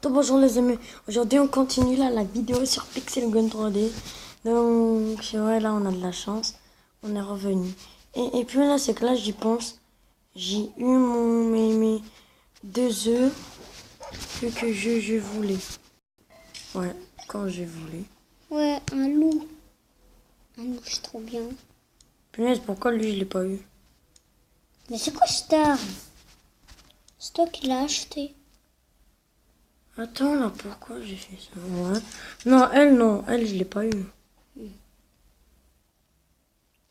Donc, bonjour les amis, aujourd'hui on continue là la vidéo sur Pixel Gun 3D. Donc ouais, là on a de la chance, on est revenu. Et puis là c'est que là j'y pense, j'ai eu mes 2 œufs que je voulais. Ouais, quand je voulais. Ouais, un loup. Un loup, c'est trop bien. Punaise, pourquoi lui je l'ai pas eu? Mais c'est quoi cette arme? C'est toi qui l'as acheté. Attends là, pourquoi j'ai fait ça? Ouais. Non, elle je l'ai pas eu.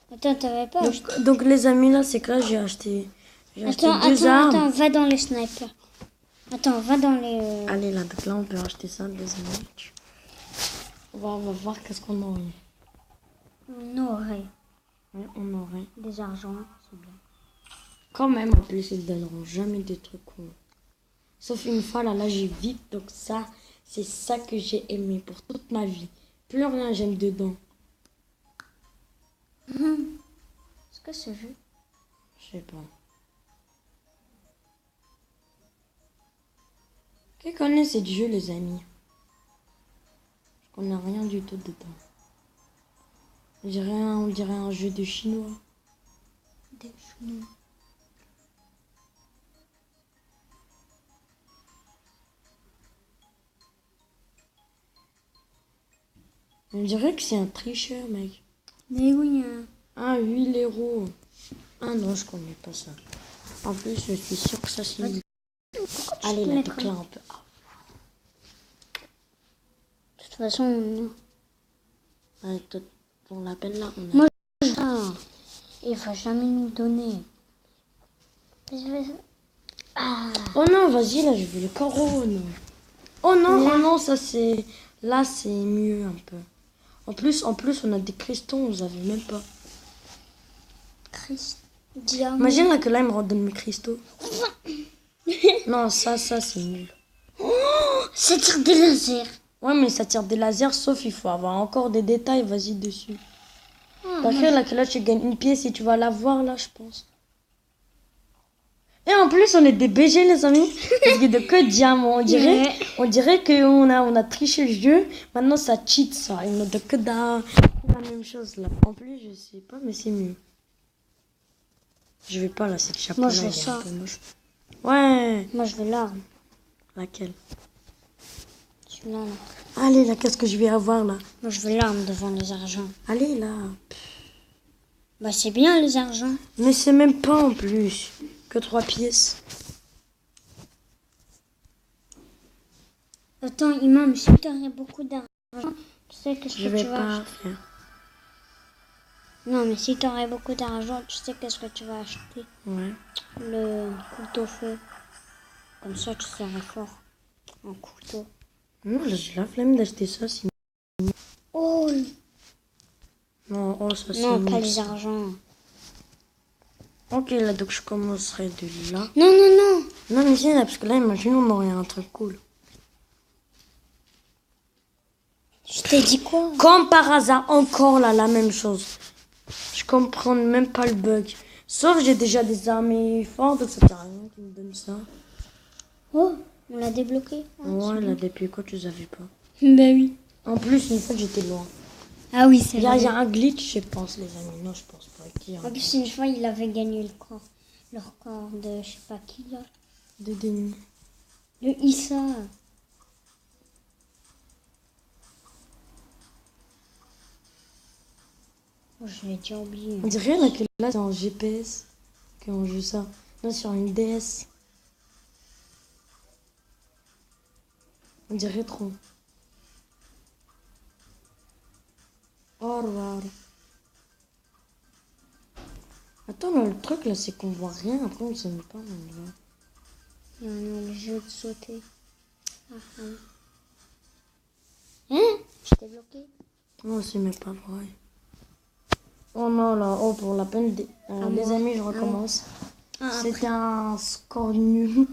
Attends, t'avais pas acheté. Donc les amis là c'est que là j'ai acheté deux armes. Attends, va dans les snipers. Attends, va dans les... Allez là, donc là on peut acheter ça, les amis. On va voir qu'est-ce qu'on aurait. On aurait Ouais, on aurait. des argents, c'est bien. Quand même, en plus, ils donneront jamais des trucs cool. Sauf une fois, là j'ai vite. Donc ça, c'est ça que j'ai aimé pour toute ma vie. Plus rien j'aime dedans. Est-ce que c'est jeu? Je sais pas. Qui connaît ce jeu, les amis? Je connais rien du tout dedans. On dirait un jeu de chinois. Des chenoux. On dirait que c'est un tricheur, mec. Mais oui, hein. Ah, 8 euros. Ah non, je connais pas ça. En plus, je suis sûre que ça c'est... Allez, là, donc là, on peut... Ah. De toute façon, non. Allez, on l'appelle là. On a... Moi, il va jamais nous donner. Ah. Oh non, vas-y, là, je veux le carreau, non. Oh non, ça c'est... Là, c'est mieux un peu. En plus, on a des cristaux, on les avait même pas. Diamant. Imagine là que là, il me redonne mes cristaux. Non, ça, c'est nul. Oh, ça tire des lasers. Ouais, mais ça tire des lasers, sauf il faut avoir encore des détails, vas-y, dessus. Après, là, que là, tu gagnes une pièce et tu vas la voir, là, je pense. Et en plus, on est des BG, les amis. Parce que de que diamant, on dirait qu'on a triché le jeu. Maintenant, ça cheat, ça. Il n'a de que la même chose, là. En plus, je sais pas, mais c'est mieux. Je vais pas, là, cette chapeau. Moi, je veux ça. Ouais. Moi, je veux l'arme. Laquelle? Celui-là, là. Allez, là, qu'est-ce que je vais avoir, là? Moi, je veux l'arme devant les argents. Allez, là. Bah, c'est bien, les argents. Mais c'est même pas, en plus. Que 3 pièces. Attends, Imam, si tu aurais beaucoup d'argent, tu sais qu'est-ce que tu vas acheter. Je vais pas faire. Non, mais si tu aurais beaucoup d'argent, tu sais qu'est-ce que tu vas acheter. Ouais. Le couteau feu. Comme ça, tu serais fort. Un couteau. Non, j'ai la flemme d'acheter ça, sinon. Oh Non, oh, ça c'est... non, pas les argents. Ok, là, donc je commencerai de là. Non. Non, mais viens là, parce que là, imagine, on aurait un truc cool. Je t'ai dit quoi? Comme par hasard, encore là, la même chose. Je comprends même pas le bug. Sauf j'ai déjà des armées fortes, donc ça sert à rien qu'ils me donnent ça. Oh, on l'a débloqué. Ouais, là, depuis quoi tu savais pas. Bah oui. En plus, une fois, j'étais loin. Ah oui, c'est Il y vrai. a un glitch, je pense, les amis. Non, je pense pas. En plus, une fois, il avait gagné le record de je sais pas qui là. De demi. Le Issa. Oh, je l'ai déjà oublié. On dirait là que là, c'est en GPS qu'on joue ça. Non, sur une DS. On dirait trop. Au revoir. Attends, mais le truc là, c'est qu'on voit rien. Après, on ne sait même pas où on va. Et on est obligé de sauter. Hein? Je t'ai bloqué. Non, c'est même pas vrai. Oh non, là, oh, pour la peine des... les amis, je recommence. C'était un score nul.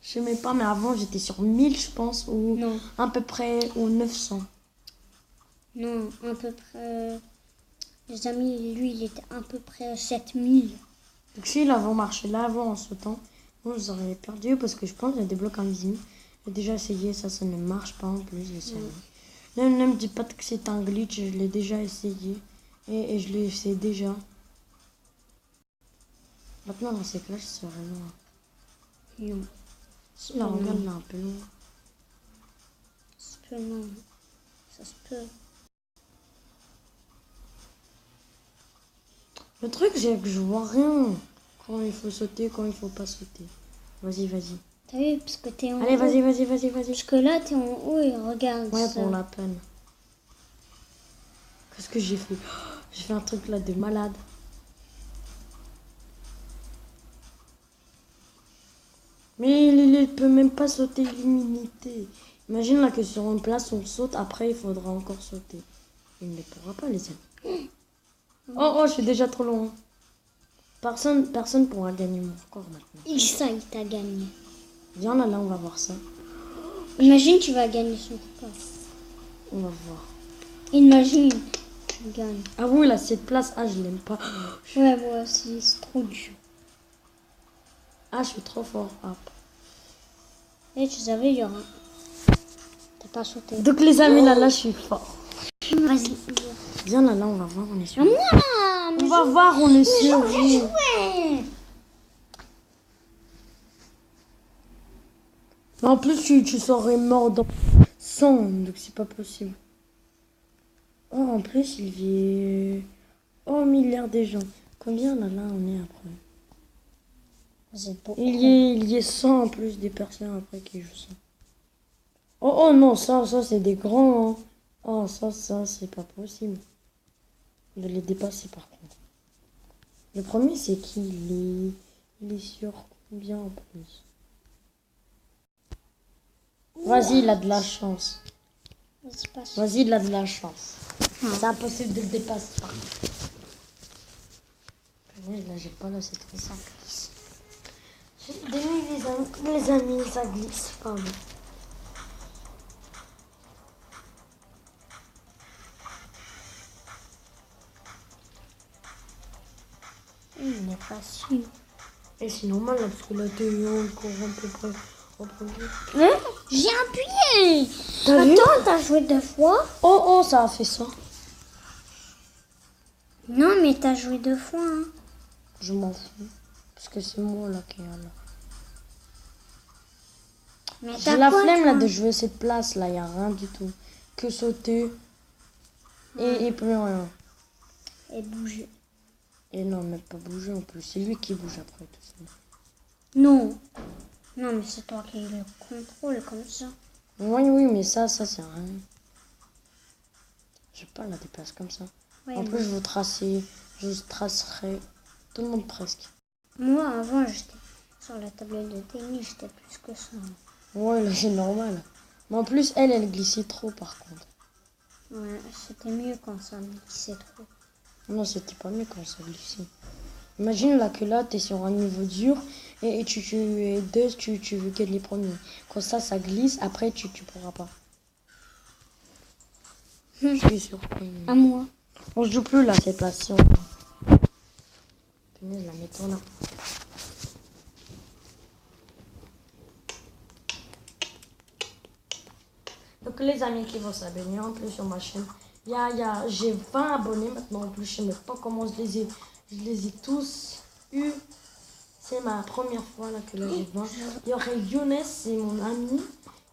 Je sais même pas, mais avant, j'étais sur 1000, je pense, ou Non. à peu près, ou 900. Non, à peu près. Les amis, lui, il était à peu près à 7000. Donc, s'il avait marché là avant en sautant, bon, vous auriez perdu parce que je pense qu'il y a des blocs invisibles. J'ai déjà essayé, ça ne marche pas en plus, les amis. Ne me dis pas que c'est un glitch, je l'ai déjà essayé. Et je l'ai essayé déjà. Maintenant, dans ces classes, c'est vraiment... Non. Si la regarde là un peu loin. Ça se peut, non. Ça se peut. Le truc, c'est que je vois rien. Quand il faut sauter, quand il faut pas sauter. Vas-y. T'as vu, parce que t'es en Allez, haut. vas-y. Parce que là, t'es en haut et regarde Ouais, ça. pour la peine. Qu'est-ce que j'ai fait? J'ai fait un truc là de malade. Mais il peut même pas sauter illimité. Imagine là que sur une place on saute, après il faudra encore sauter. Il ne pourra pas les amis. Oh, je suis déjà trop loin. Personne pourra gagner mon record maintenant. Il t'a gagné. Viens là, on va voir ça. Imagine, tu vas gagner son record. On va voir. Imagine, tu gagnes. Ah oui, là, cette place, je l'aime pas. Ouais, moi aussi, c'est trop dur. Je suis trop fort. Et tu savais, il y aura... T'as pas sauté. Donc les amis, là, je suis fort. Vas-y. Viens là, on va voir, on est sûr. On va voir, on est sûr. Ouais. En plus, tu serais mort dans 100, donc c'est pas possible. Oh, en plus, il vit... Oh, milliard de gens. Combien là, on est après? Il y a 100 en plus des personnes après qui jouent ça. Oh non, ça c'est des grands. Hein. Oh, ça, c'est pas possible de les dépasser par contre. Le premier, c'est qui? Il est sur combien en plus? Vas-y, il a de la chance. Vas-y, il a de la chance. C'est impossible de le dépasser par contre. Là, j'ai pas là, c'est très simple. Les amis, ça glisse pas. Il est facile. Et c'est normal là, parce que là, t'es encore un peu près au premier. Hein? J'ai appuyé. T'as vu? Attends, t'as joué 2 fois? Oh, ça a fait ça. Non, mais t'as joué 2 fois. Hein. Je m'en fous. Parce que c'est moi là qui est là. J'ai la flemme là de jouer cette place là, il n'y a rien du tout. Que sauter et plus rien. Et bouger. Et non, même pas bouger en plus. C'est lui qui bouge après tout ça. Non. Non, mais c'est toi qui le contrôle comme ça. Oui, mais ça c'est rien. Je pas là des places comme ça. Ouais, en plus, je tracerai tout le monde presque. Moi, avant, j'étais sur la tablette de tennis, j'étais plus que ça. Ouais, là c'est normal. Mais en plus, elle glissait trop par contre. Ouais, c'était mieux quand ça glissait trop. Non, c'était pas mieux quand ça glissait. Imagine là que là, t'es sur un niveau dur et tu veux gagner les premiers. Quand ça glisse, après tu pourras pas. Je suis surpris. À moi. On se joue plus là, cette place. Punaise, la mettons là. Donc les amis qui vont s'abonner en plus sur ma chaîne, j'ai 20 abonnés maintenant en plus, je sais même pas comment je les ai tous eus. C'est ma première fois là que là j'ai 20. Il y aurait Younes, c'est mon ami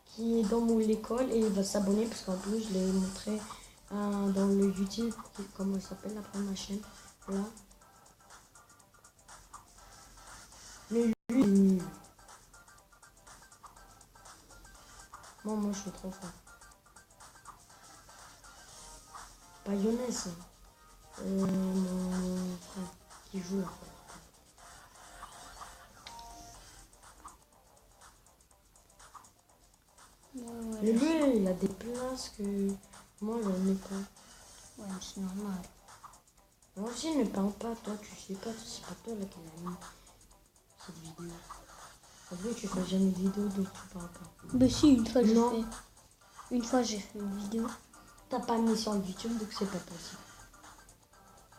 qui est dans mon école et il va s'abonner parce qu'en plus je l'ai montré dans le YouTube, comment il s'appelle après ma chaîne, là. Mais lui, il est nul. Moi je suis trop fort. Pas Younes, mon frère qui joue là. Mais lui, il a des places que moi je n'ai pas. Ouais, c'est normal. Moi aussi, ne parle pas, toi, tu sais pas, c'est pas toi là qui l'a mis cette vidéo. En plus, tu fais jamais de vidéo, donc tu parles pas. Bah si, une fois Non. j'ai fait une vidéo. T'as pas mis sur YouTube, donc c'est pas possible.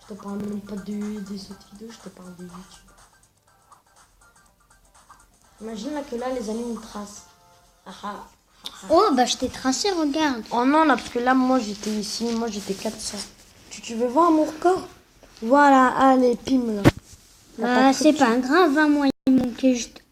Je te parle même pas des autres vidéos, je te parle de YouTube. Imagine là que là, les amis, ils tracent. Ah. Oh, bah je t'ai tracé, regarde. Oh non, là, parce que là, moi, j'étais ici. Moi, j'étais 400. Tu veux voir mon record? Voilà, allez, pim, là. Bah, c'est pas grave, hein, moi, il manquait juste